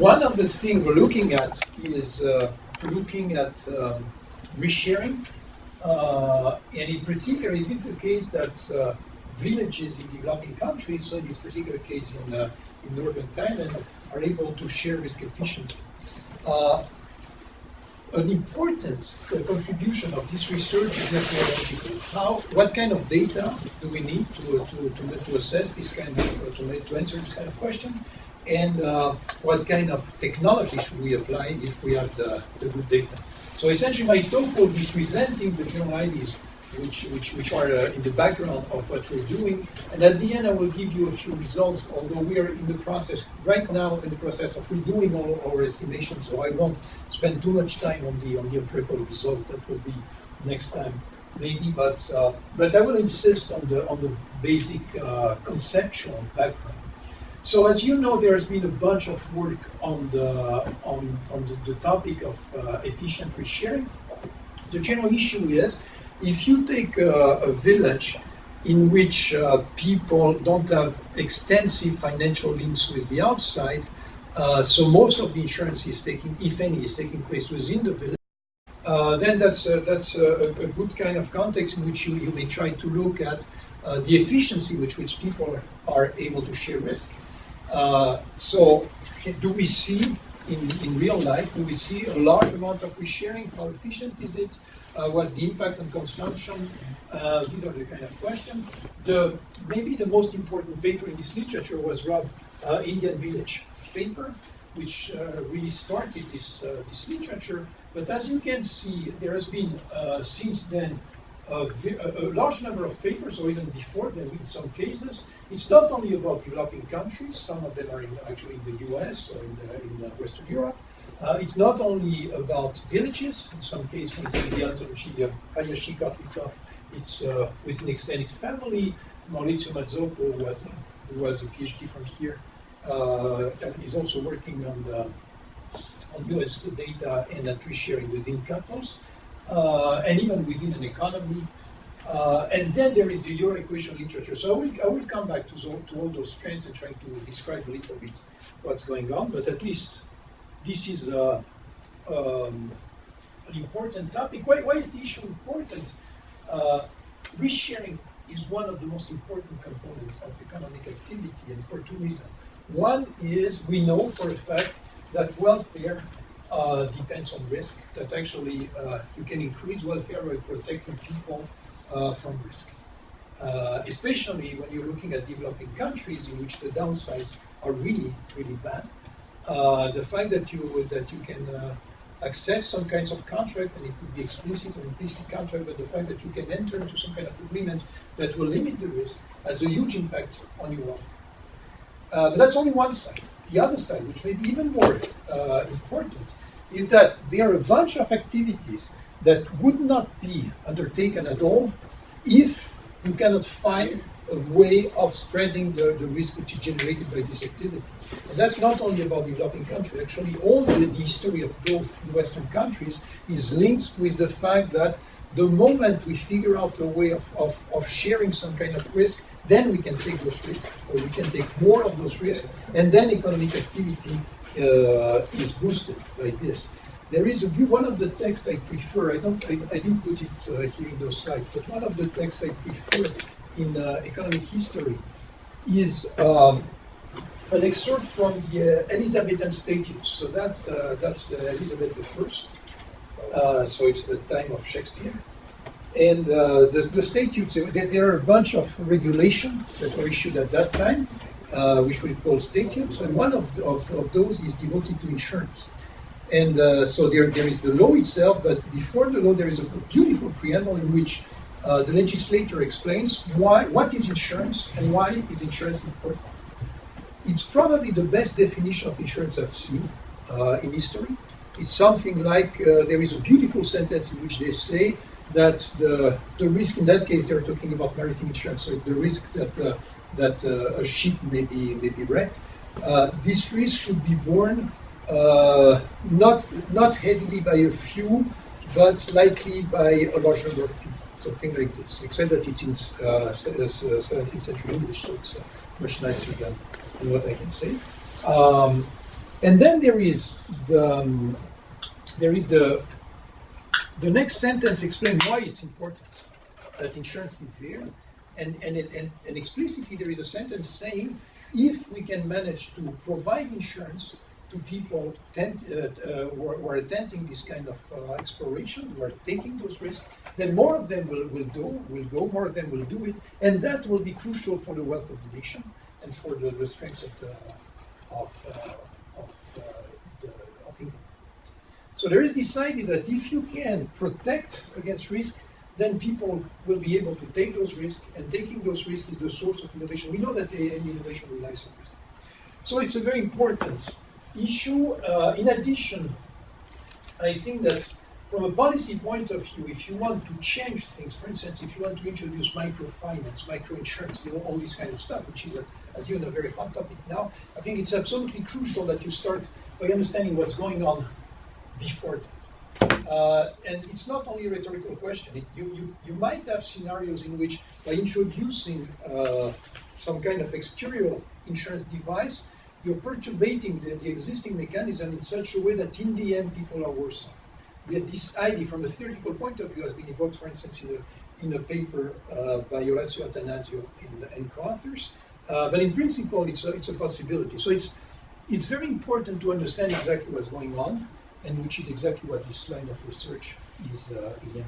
One of the things we're looking at is resharing, and in particular, is it the case that villages in developing countries, so in this particular case in northern Thailand, are able to share risk efficiently. An important contribution of this research is methodological. What kind of data do we need to assess this kind of, to answer this kind of question? And what kind of technology should we apply if we have the good data? So essentially my talk will be presenting the general ideas which are in the background of what we're doing. And at the end I will give you a few results, although we are in the process, right now in the process of redoing all our estimations, so I won't spend too much time on the empirical result. That will be next time maybe, but I will insist on the basic conceptual background. So as you know, there has been a bunch of work on the topic of efficient resharing. The general issue is, if you take a village in which people don't have extensive financial links with the outside, so most of the insurance is taking, if any, is taking place within the village, then that's a good kind of context in which you may try to look at the efficiency with which people are able to share risk. So do we see in real life, do we see a large amount of resharing? How efficient is it? What's the impact on consumption? These are the kind of questions. Maybe the most important paper in this literature was Rob Indian Village paper, which really started this literature. But as you can see, there has been since then a large number of papers, or even before them in some cases. It's not only about developing countries, some of them are actually in the US or in Western Europe. It's not only about villages, in some cases, for instance, the anthology of Hayashi Kapitov, it's with an extended family. Maurizio Mazzocco, who was a PhD from here, is also working on US data and tree sharing within couples, and even within an economy. And then there is the Euro equation literature. So I will come back to all those trends and try to describe a little bit what's going on, but at least this is an important topic. Why is the issue important? Resharing is one of the most important components of economic activity, and for two reasons. One is we know for a fact that welfare depends on risk, that actually you can increase welfare by protecting people from risk. Especially when you're looking at developing countries in which the downsides are really, really bad. The fact that you can access some kinds of contract, and it could be explicit or implicit contract, but the fact that you can enter into some kind of agreements that will limit the risk has a huge impact on your welfare. But that's only one side. The other side, which may be even more important, is that there are a bunch of activities that would not be undertaken at all if you cannot find a way of spreading the risk which is generated by this activity. And that's not only about developing countries. Actually, all the history of growth in Western countries is linked with the fact that the moment we figure out a way of sharing some kind of risk, then we can take those risks, or we can take more of those risks, and then economic activity is boosted by this. There is one of the texts I prefer. I didn't put it here in those slides, but one of the texts I prefer in economic history is an excerpt from the Elizabethan Statutes. So that's Elizabeth I. So it's the time of Shakespeare. And the statutes, there are a bunch of regulations that were issued at that time, which we call statutes, and one of those is devoted to insurance. And so there is the law itself, but before the law there is a beautiful preamble in which the legislator explains what is insurance and why is insurance important. It's probably the best definition of insurance I've seen in history. It's something like, there is a beautiful sentence in which they say that the risk, in that case they're talking about maritime insurance, so the risk that a ship may be wrecked, this risk should be borne not heavily by a few, but slightly by a large number of people, something like this, except that it's in 17th century English, so it's much nicer than what I can say. And then there is the next sentence explains why it's important that insurance is there, and explicitly there is a sentence saying if we can manage to provide insurance to people who are attempting this kind of exploration, who are taking those risks, then more of them will go, more of them will do it, and that will be crucial for the wealth of the nation and for the strength of England. So there is this idea that if you can protect against risk, then people will be able to take those risks, and taking those risks is the source of innovation. We know that any innovation relies on risk. So it's a very important issue. In addition, I think that from a policy point of view, if you want to change things, for instance, if you want to introduce microfinance, microinsurance, all this kind of stuff, which is, as you know, a very hot topic now, I think it's absolutely crucial that you start by understanding what's going on before that. And it's not only a rhetorical question. You might have scenarios in which, by introducing some kind of exterior insurance device, you're perturbating the existing mechanism in such a way that in the end people are worse off. This idea from a theoretical point of view has been evoked, for instance, in a paper by Orazio Attanasio and co-authors. But in principle, it's a possibility. So it's very important to understand exactly what's going on, and which is exactly what this line of research is aiming